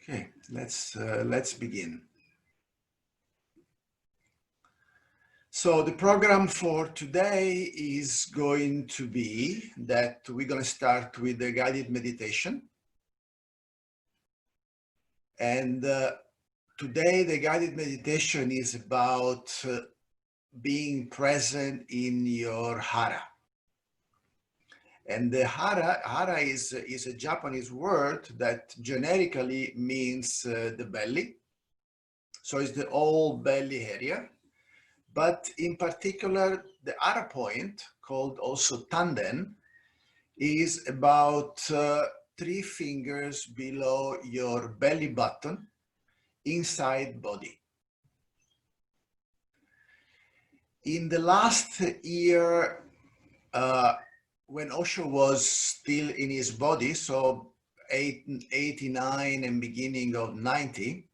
Okay, let's begin. So the program for today is going to be that we're going to start with the guided meditation. And today the guided meditation is about being present in your hara. And the hara is a Japanese word that generically means the belly. So it's the whole belly area. But in particular, the hara point, called also tanden, is about 3 fingers below your belly button, inside body. In the last year, when Osho was still in his body, so 89 and beginning of 90,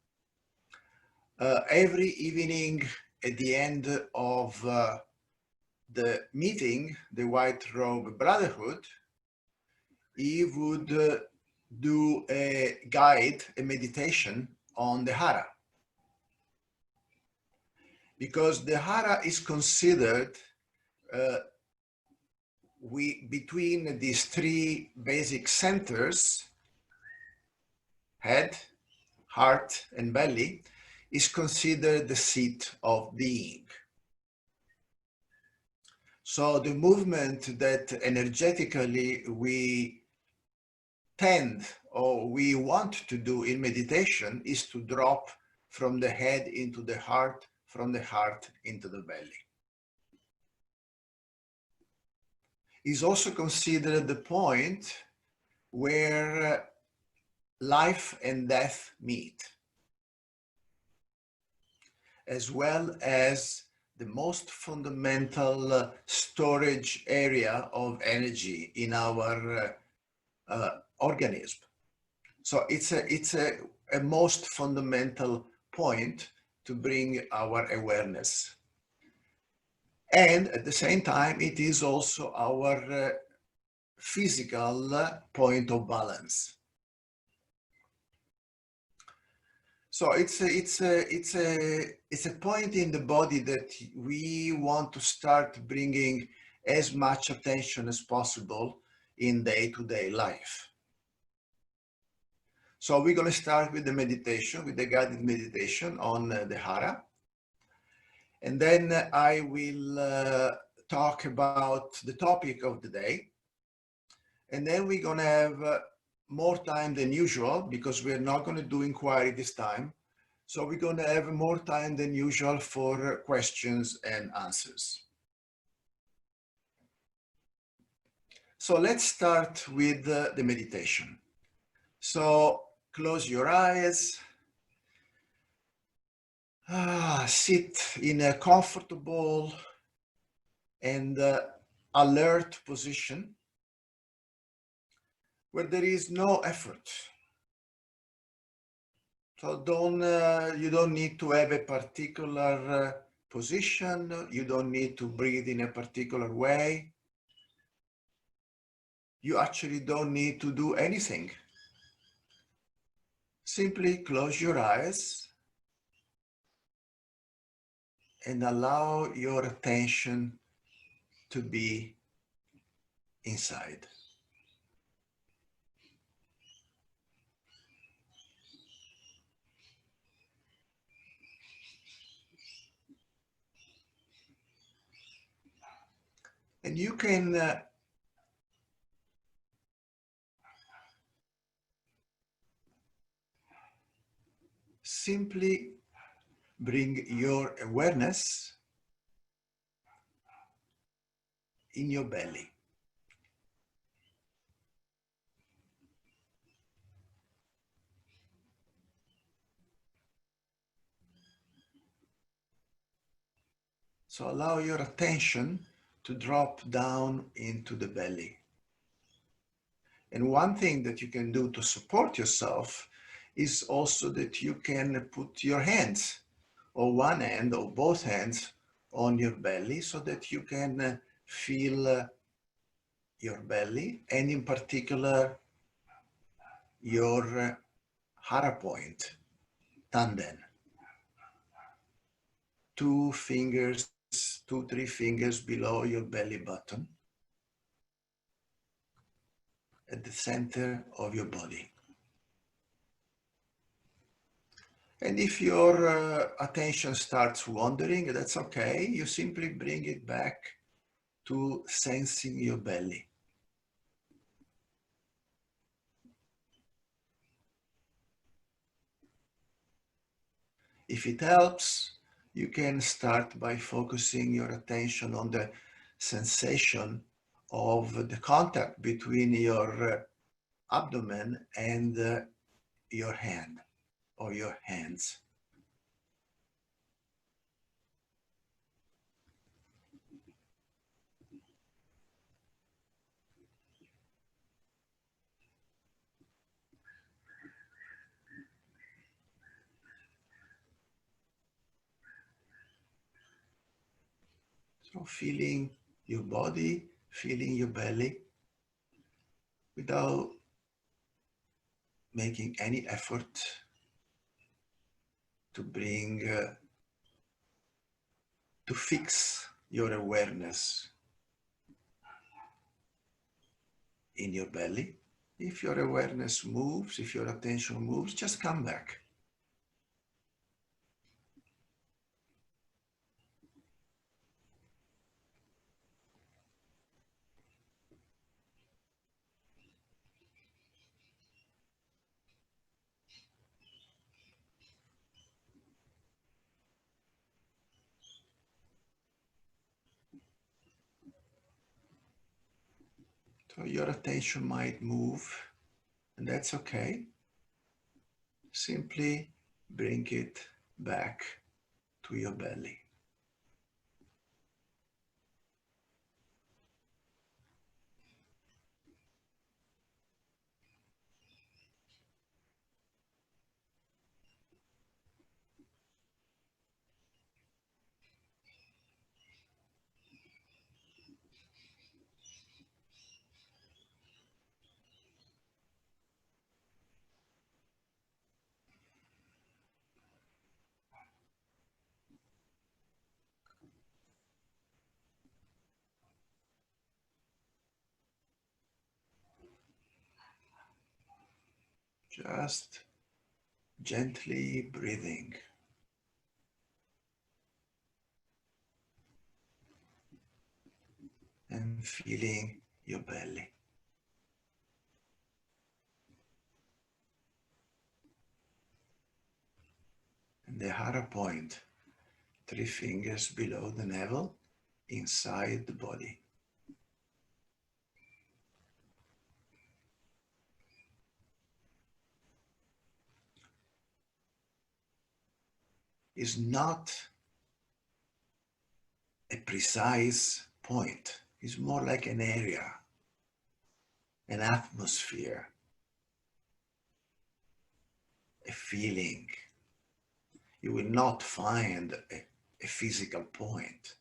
every evening at the end of the meeting, the White Robe Brotherhood, he would do a guide, a meditation on the hara. Because the hara is considered between these 3 basic centers, head, heart, and belly, is considered the seat of being. So the movement that energetically we tend or we want to do in meditation is to drop from the head into the heart, from the heart into the belly. Is also considered the point where life and death meet, as well as the most fundamental storage area of energy in our organism. So it's a most fundamental point to bring our awareness. And at the same time, it is also our physical point of balance. So it's a point in the body that we want to start bringing as much attention as possible in day-to-day life. So we're going to start with the meditation, with the guided meditation on the hara. And then I will talk about the topic of the day. And then we're going to have more time than usual, because we're not going to do inquiry this time. So we're going to have more time than usual for questions and answers. So let's start with the meditation. So close your eyes. Sit in a comfortable and alert position where there is no effort. So you don't need to have a particular position. You don't need to breathe in a particular way. You actually don't need to do anything. Simply close your eyes and allow your attention to be inside. And you can simply bring your awareness in your belly. So allow your attention to drop down into the belly. And one thing that you can do to support yourself is also that you can put your hands, or one hand or both hands, on your belly so that you can feel your belly, and in particular your Hara point, tanden. 2, 3 fingers below your belly button at the center of your body. And if your attention starts wandering, that's okay. You simply bring it back to sensing your belly. If it helps, you can start by focusing your attention on the sensation of the contact between your abdomen and your hand or your hands. So feeling your body, feeling your belly without making any effort to bring, to fix your awareness in your belly. If your awareness moves, if your attention moves, just come back. So your attention might move, and that's okay. Simply bring it back to your belly. Just gently breathing. And feeling your belly. And the hara point, 3 fingers below the navel, inside the body. Is not a precise point. It's more like an area, an atmosphere, a feeling. You will not find a physical point.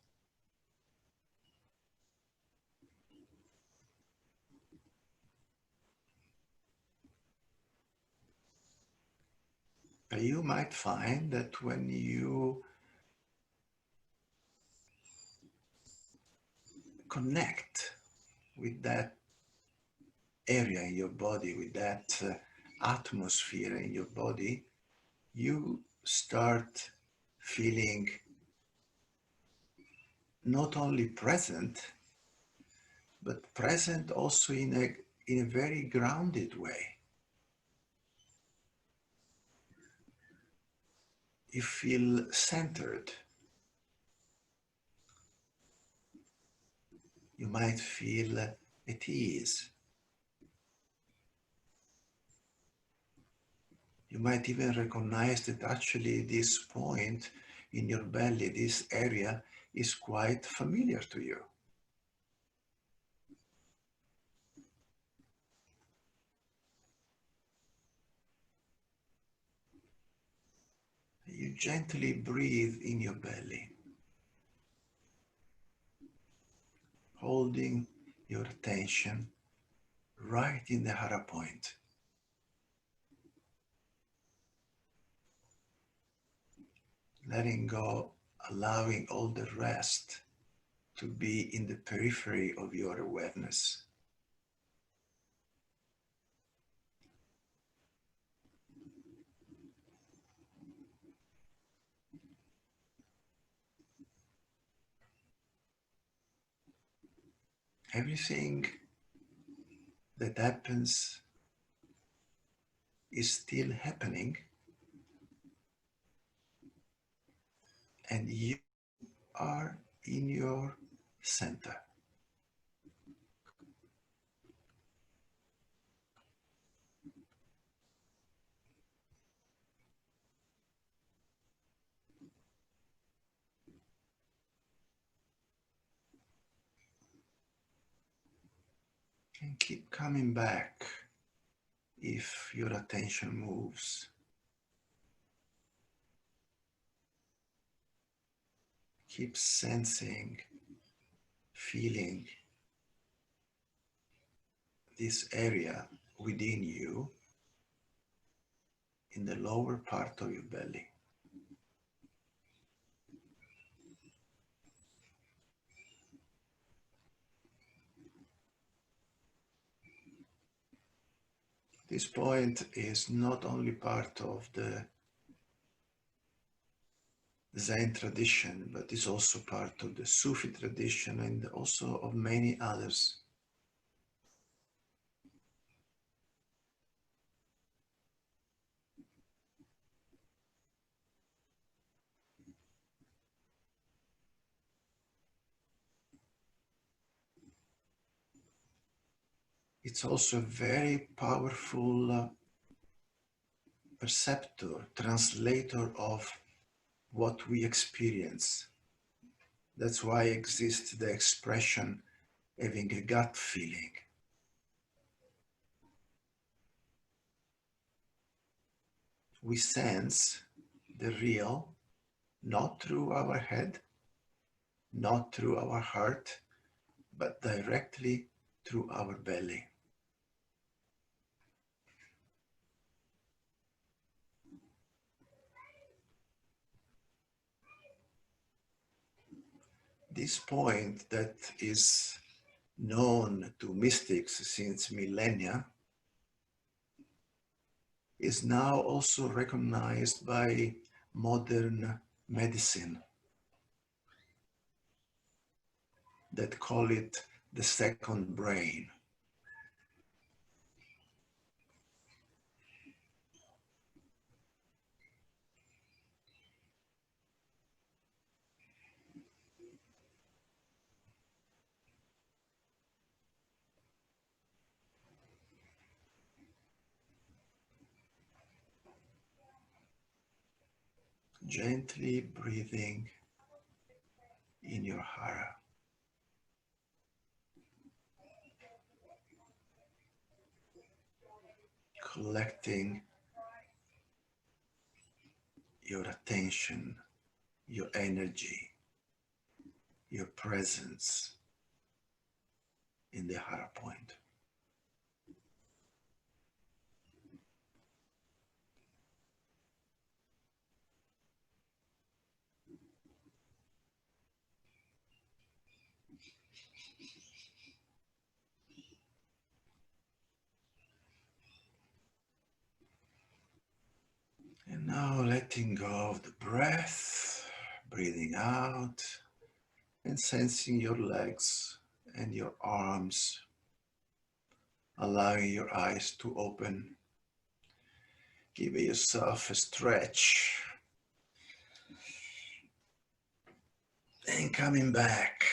But you might find that when you connect with that area in your body, with that atmosphere in your body, you start feeling not only present, but present also in a very grounded way. You feel centered. You might feel at ease. You might even recognize that actually this point in your belly, this area, is quite familiar to you. You gently breathe in your belly, holding your attention right in the hara point. letting go, allowing all the rest to be in the periphery of your awareness. Everything that happens is still happening, and you are in your center. And keep coming back if your attention moves. Keep sensing, feeling this area within you in the lower part of your belly. This point is not only part of the Zen tradition, but is also part of the Sufi tradition and also of many others. It's also a very powerful perceptor, translator of what we experience. That's why exists the expression having a gut feeling. We sense the real, not through our head, not through our heart, but directly through our belly. This point that is known to mystics since millennia is now also recognized by modern medicine that call it the second brain. Gently breathing in your hara. Collecting your attention, your energy, your presence in the hara point. And now letting go of the breath, breathing out, and sensing your legs and your arms, allowing your eyes to open. Give yourself a stretch. And coming back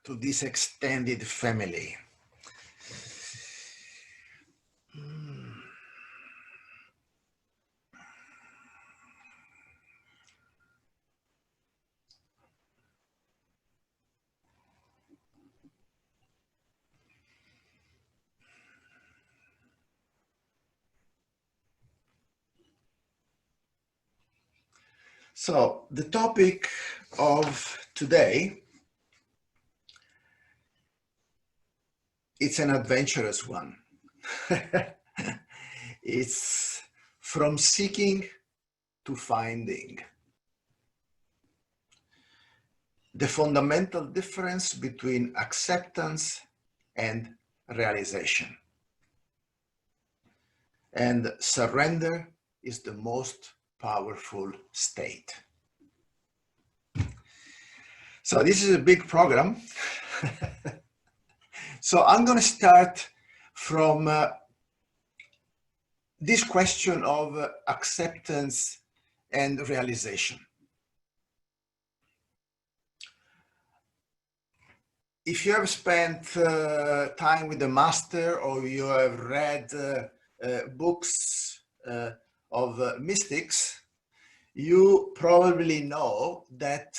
to this extended family. So the topic of today, it's an adventurous one. It's from seeking to finding. The fundamental difference between acceptance and realization. And surrender is the most powerful state. So this is a big program. So I'm going to start from this question of acceptance and realization. If you have spent time with the master, or you have read books of mystics, you probably know that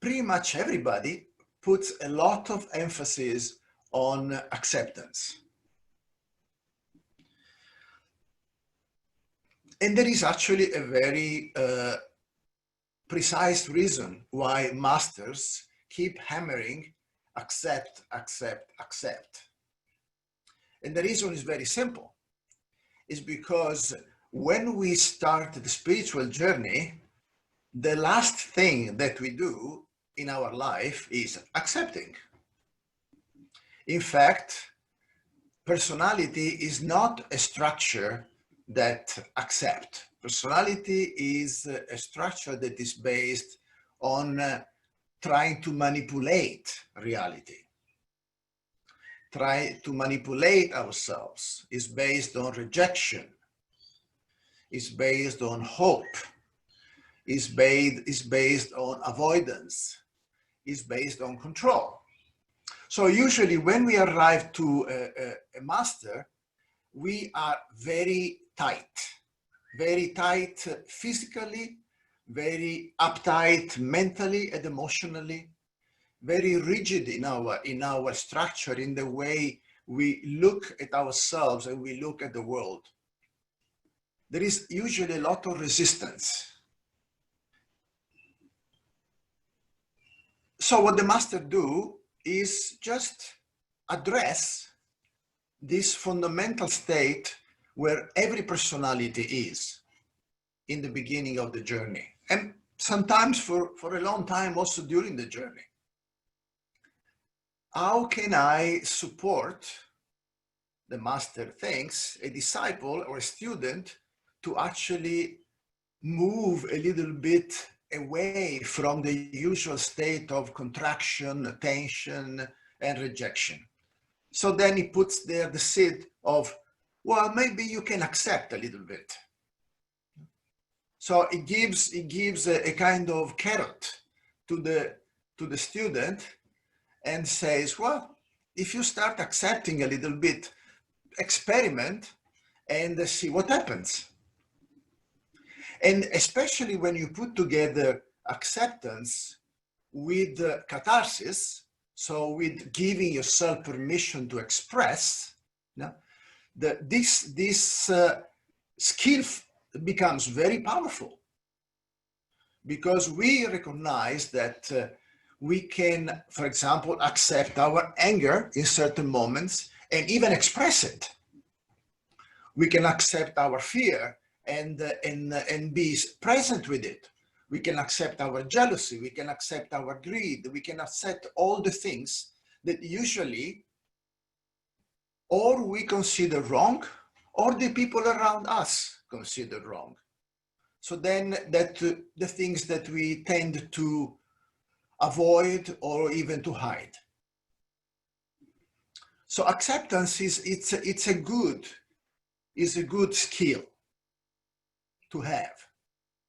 pretty much everybody puts a lot of emphasis on acceptance. And there is actually a very precise reason why masters keep hammering accept, accept, accept. And the reason is very simple. It's because when we start the spiritual journey, the last thing that we do in our life is accepting. In fact, personality is not a structure that accepts. Personality is a structure that is based on trying to manipulate reality. Try to manipulate ourselves is based on rejection, is based on hope, is based on avoidance, is based on control. So usually when we arrive to a master, we are very tight physically, very uptight mentally and emotionally, very rigid in our structure, in the way we look at ourselves and we look at the world. There is usually a lot of resistance. So what the master do is just address this fundamental state where every personality is in the beginning of the journey, and sometimes for a long time also during the journey. How can I support, the master thinks, a disciple or a student to actually move a little bit away from the usual state of contraction, tension, and rejection? So then he puts there the seed of, well, maybe you can accept a little bit. So it gives a kind of carrot to the student and says, well, if you start accepting a little bit, experiment and see what happens. And especially when you put together acceptance with catharsis, so with giving yourself permission to express, this skill becomes very powerful, because we recognize that we can, for example, accept our anger in certain moments and even express it. We can accept our fear and be present with it. We can accept our jealousy. We can accept our greed. We can accept all the things that usually or we consider wrong, or the people around us consider wrong. So then the things that we tend to avoid or even to hide. So acceptance is a good skill to have,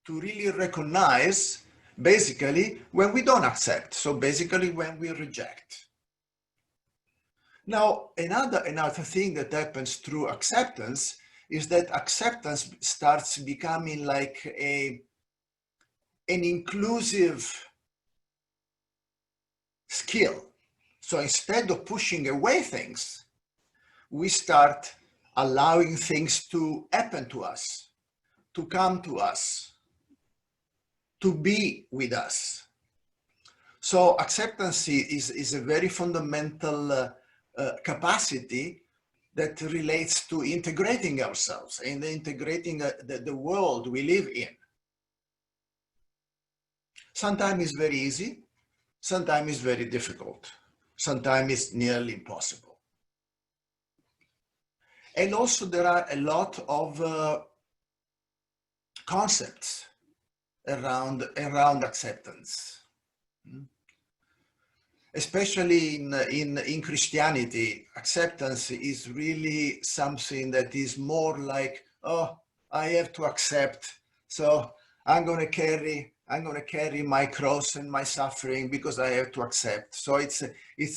to really recognize basically when we don't accept. So basically when we reject. Now, another thing that happens through acceptance is that acceptance starts becoming like an inclusive skill. So instead of pushing away things, we start allowing things to happen to us, to come to us, to be with us. So acceptance is a very fundamental capacity that relates to integrating ourselves and integrating the world we live in. Sometimes it's very easy, sometimes it's very difficult, sometimes it's nearly impossible. And also there are a lot of concepts around acceptance. Especially in Christianity, acceptance is really something that is more like, oh, I have to accept, so I'm going to carry my cross and my suffering because I have to accept. So it's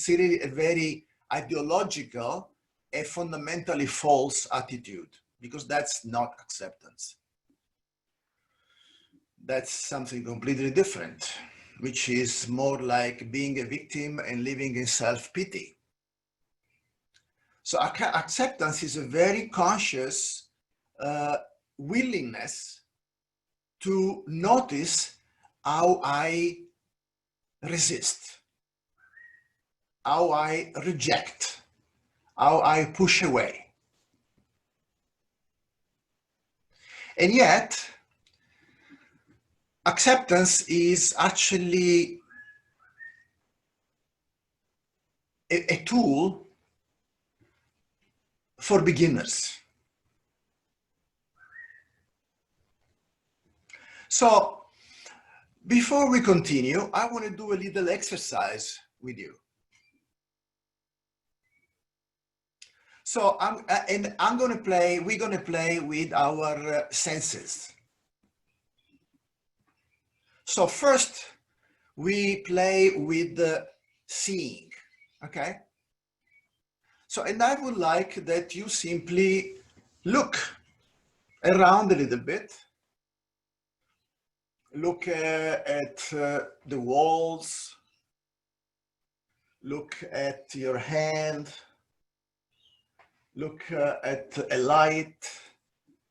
really a very ideological, a fundamentally false attitude, because that's not acceptance. That's something completely different, which is more like being a victim and living in self-pity. So acceptance is a very conscious willingness to notice how I resist, how I reject, how I push away. And yet, acceptance is actually a tool for beginners. So before we continue, I want to do a little exercise with you. So we're going to play with our senses. So first we play with the seeing, okay? So, and I would like that you simply look around a little bit. Look at the walls. Look at your hand. Look at a light.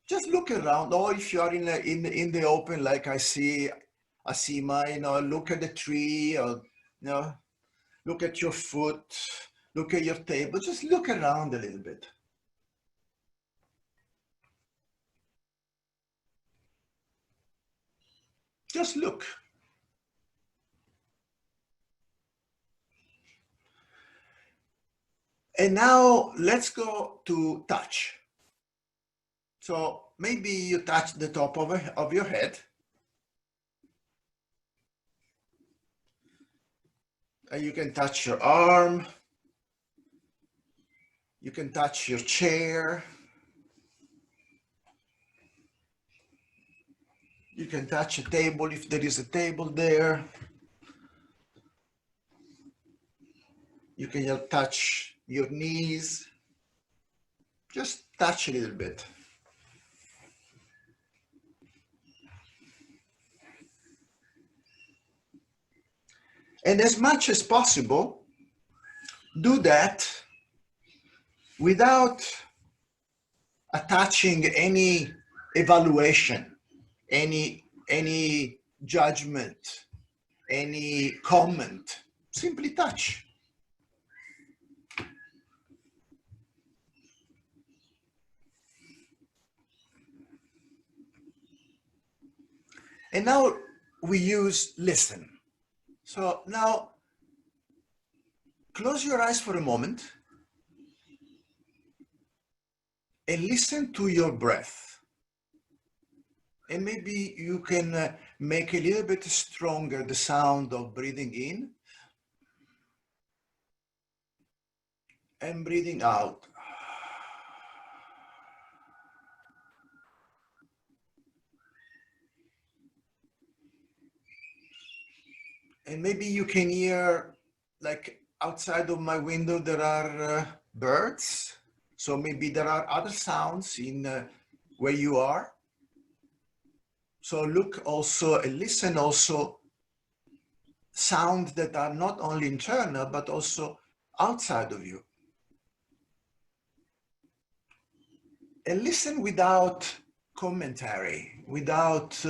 Just look around. Or if you are in the open, like I see my, look at the tree, or look at your foot, look at your table. Just look around a little bit. Just look. And now let's go to touch. So maybe you touch the top of your head. And you can touch your arm. You can touch your chair. You can touch a table if there is a table there. You can touch your knees. Just touch a little bit. And as much as possible, do that without attaching any evaluation, any judgment, any comment. Simply touch. And now we use listen. So now close your eyes for a moment and listen to your breath. And maybe you can make a little bit stronger the sound of breathing in and breathing out. And maybe you can hear, like outside of my window, there are birds. So maybe there are other sounds in where you are. So look also and listen also sounds that are not only internal, but also outside of you. And listen without commentary, without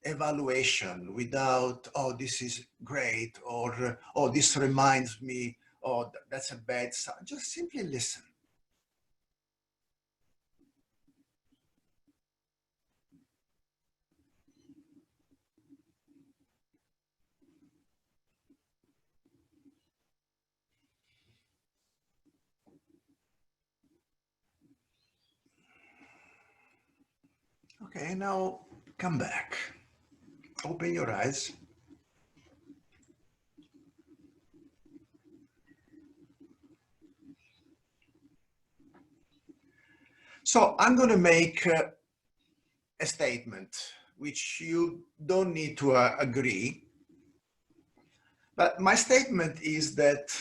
evaluation, without, oh, this is great, or oh, this reminds me, oh, that's a bad sound. Just simply listen. Okay, now come back. Open your eyes. So I'm going to make a statement which you don't need to agree. But my statement is that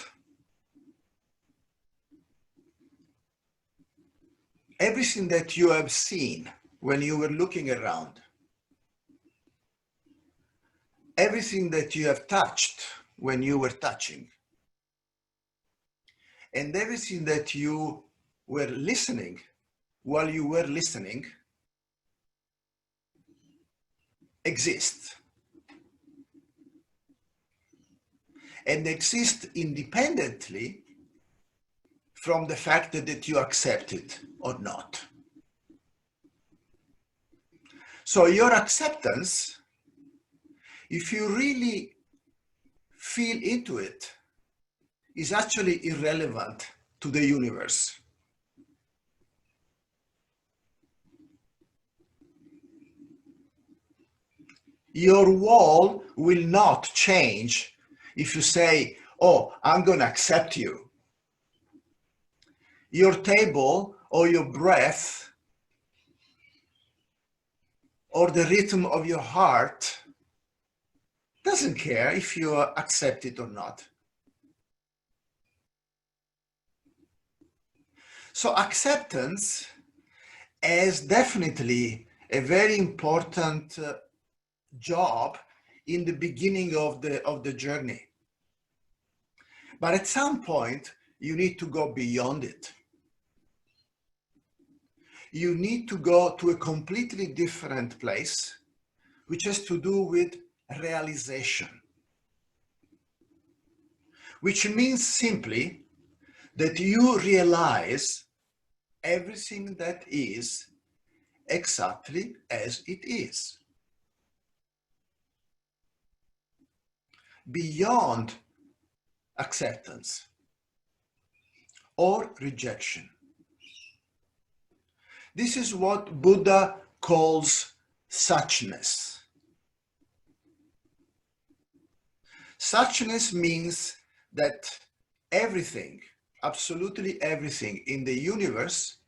everything that you have seen when you were looking around, everything that you have touched when you were touching, and everything that you were listening while you were listening exists. And exist independently from the fact that you accept it or not. So your acceptance, if you really feel into it, is actually irrelevant to the universe. Your wall will not change if you say, oh, I'm going to accept you. Your table or your breath or the rhythm of your heart doesn't care if you accept it or not. So acceptance is definitely a very important job in the beginning of the journey. But at some point, you need to go beyond it. You need to go to a completely different place, which has to do with realization, which means simply that you realize everything that is exactly as it is, beyond acceptance or rejection. This is what Buddha calls suchness. Suchness means that everything, absolutely everything in the universe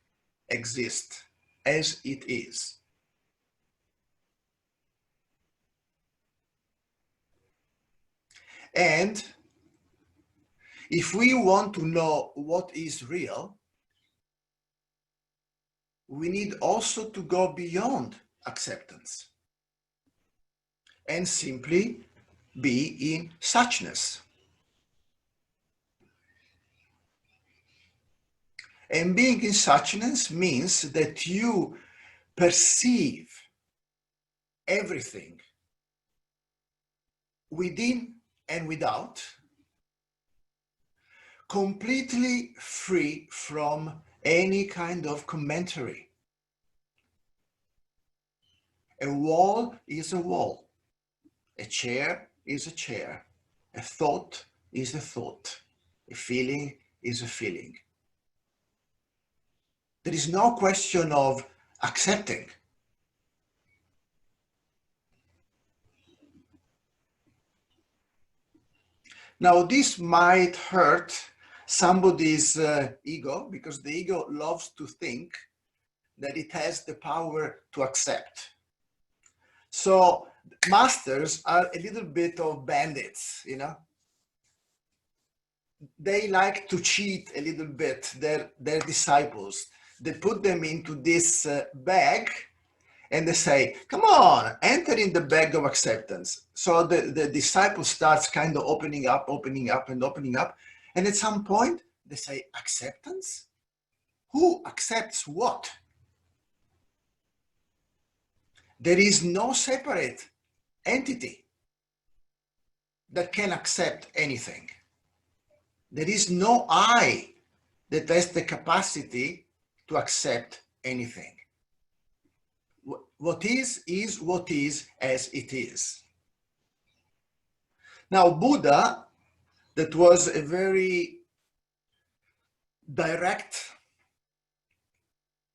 exists as it is. And if we want to know what is real, we need also to go beyond acceptance and simply be in suchness. And being in suchness means that you perceive everything within and without, completely free from any kind of commentary. A wall is a wall. A chair is a chair. A thought is a thought. A feeling is a feeling. There is no question of accepting. Now, this might hurt somebody's ego, because the ego loves to think that it has the power to accept. So masters are a little bit of bandits, you know. They like to cheat a little bit their disciples. They put them into this bag and they say, come on, enter in the bag of acceptance. So the disciple starts kind of opening up. And at some point they say, acceptance? Who accepts what? There is no separate entity that can accept anything. There is no I that has the capacity to accept anything. What is what is as it is. Now, Buddha, that was a very direct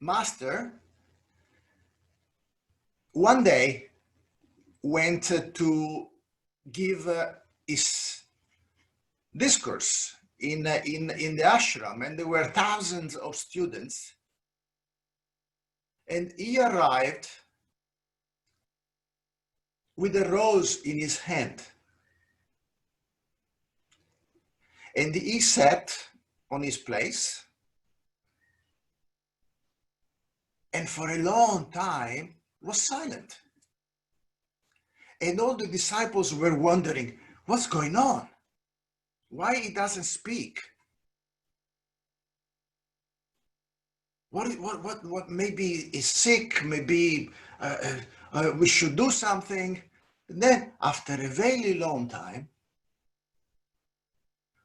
master, one day went to give his discourse in the ashram, and there were thousands of students, and he arrived with a rose in his hand, and he sat on his place, and for a long time was silent, and all the disciples were wondering what's going on, why he doesn't speak. What maybe he's sick, maybe we should do something. And then after a very long time,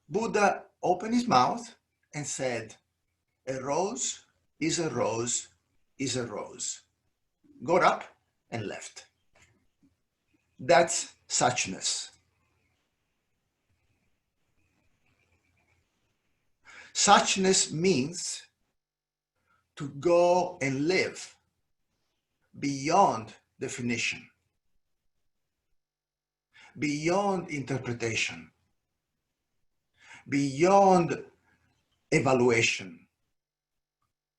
Buddha opened his mouth and said, a rose is a rose is a rose. Got up and left. That's suchness. Suchness means to go and live beyond definition, beyond interpretation, beyond evaluation,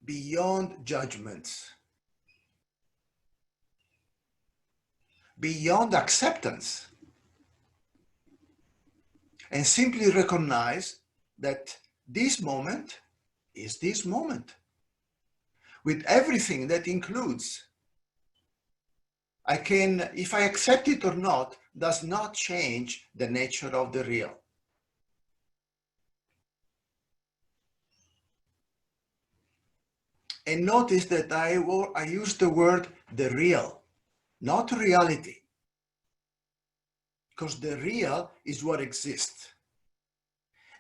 beyond judgments, beyond acceptance, and simply recognize that this moment is this moment, with everything that includes. I can, if I accept it or not, does not change the nature of the real. And notice that I use the word the real, not reality, because the real is what exists.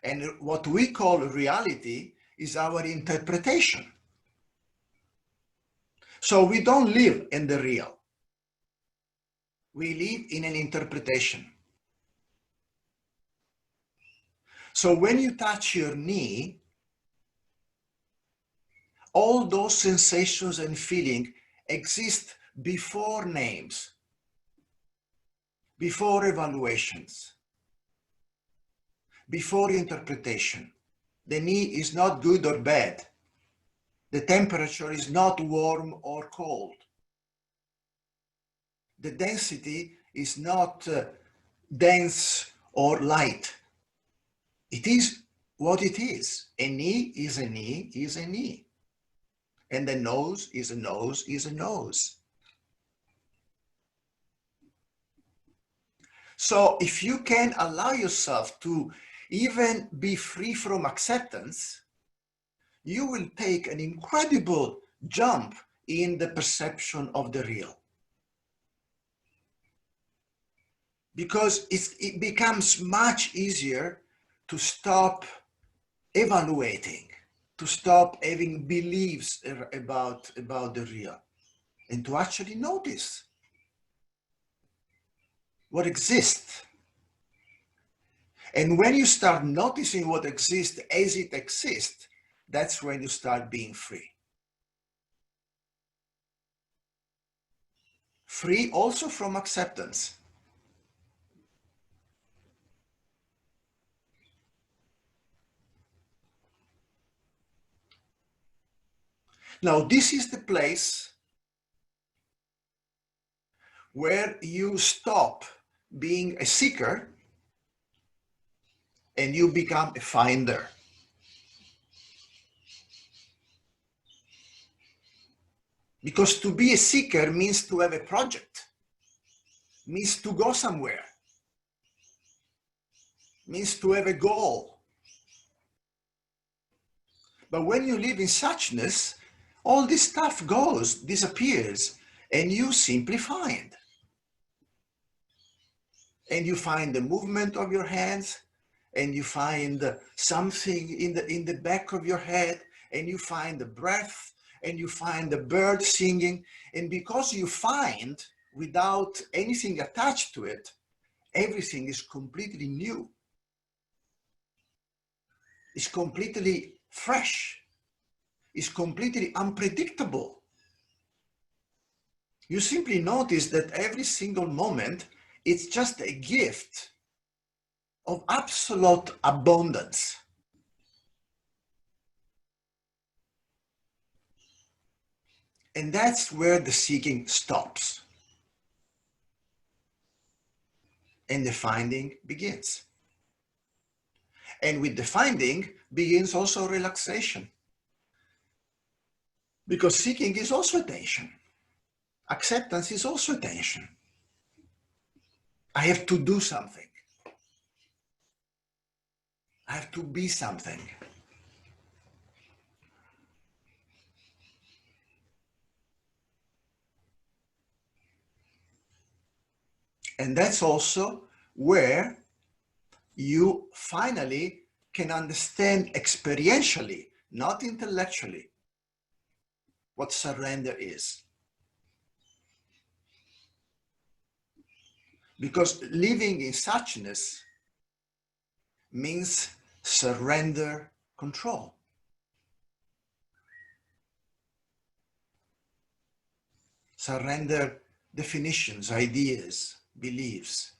And what we call reality is our interpretation. So we don't live in the real. We live in an interpretation. So when you touch your knee, all those sensations and feelings exist before names, before evaluations, before interpretation. The knee is not good or bad. The temperature is not warm or cold. The density is not dense or light. It is what it is. A knee is a knee is a knee. And a nose is a nose is a nose. So if you can allow yourself to even be free from acceptance, you will take an incredible jump in the perception of the real. Because it becomes much easier to stop evaluating, to stop having beliefs about the real, and to actually notice what exists. And when you start noticing what exists as it exists, that's when you start being free. Free also from acceptance. Now, this is the place where you stop being a seeker and you become a finder. Because to be a seeker means to have a project, means to go somewhere, means to have a goal. But when you live in suchness, all this stuff disappears, and you simply find. And you find the movement of your hands, and you find something in the back of your head, and you find the breath, and you find the bird singing. And because you find without anything attached to it, everything is completely new. It's completely fresh. It's completely unpredictable. You simply notice that every single moment, it's just a gift of absolute abundance. And that's where the seeking stops. And the finding begins. And with the finding begins also relaxation. Because seeking is also attention. Acceptance is also attention. I have to do something. I have to be something. And that's also where you finally can understand experientially, not intellectually, what surrender is. Because living in suchness means surrender control. Surrender definitions, ideas, beliefs.